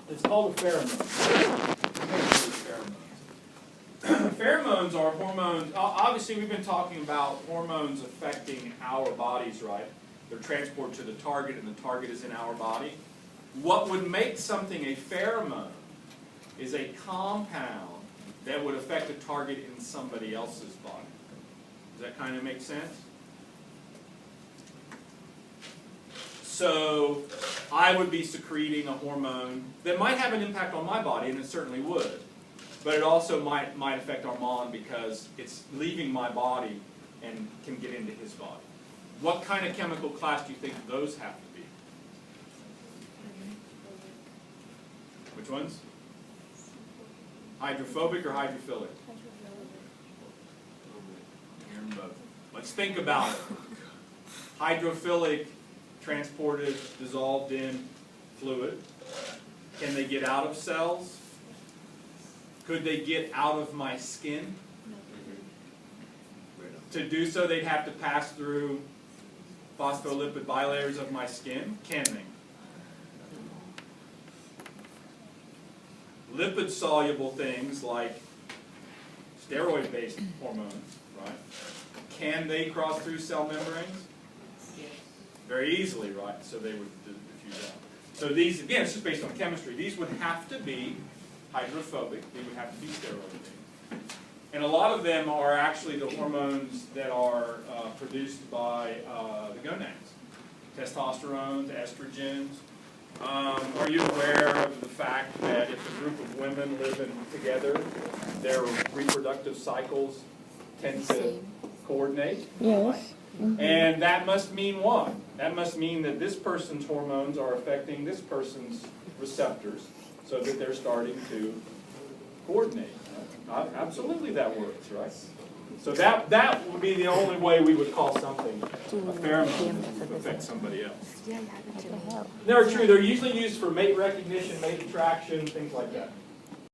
It's called a pheromone. Pheromones are hormones. Obviously, we've been talking about hormones affecting our bodies, right? They're transported to the target, and the target is in our body. What would make something a pheromone is a compound that would affect a target in somebody else's body. Does that kind of make sense? So I would be secreting a hormone that might have an impact on my body, and it certainly would. But it also might affect Armand because it's leaving my body and can get into his body. What kind of chemical class do you think those have to be? Which ones? Hydrophobic or hydrophilic? Let's think about it. Hydrophilic, transported, dissolved in fluid. Can they get out of cells? Could they get out of my skin? To do so, they'd have to pass through phospholipid bilayers of my skin. Can they? Lipid-soluble things like steroid-based hormones, right? Can they cross through cell membranes? Yes. Very easily, right? So they would diffuse out. So these, again, it's just based on chemistry. These would have to be hydrophobic. They would have to be steroid-based. And a lot of them are actually the hormones that are produced by the gonads. Testosterone, estrogens. Are you aware of the fact that if a group of women live together, their reproductive cycles tend to coordinate? Yes. Mm-hmm. And that must mean what? That must mean that this person's hormones are affecting this person's receptors so that they're starting to coordinate. Absolutely that works, right? So that would be the only way we would call something a pheromone to affect somebody else. They're true. They're usually used for mate recognition, mate attraction, things like that.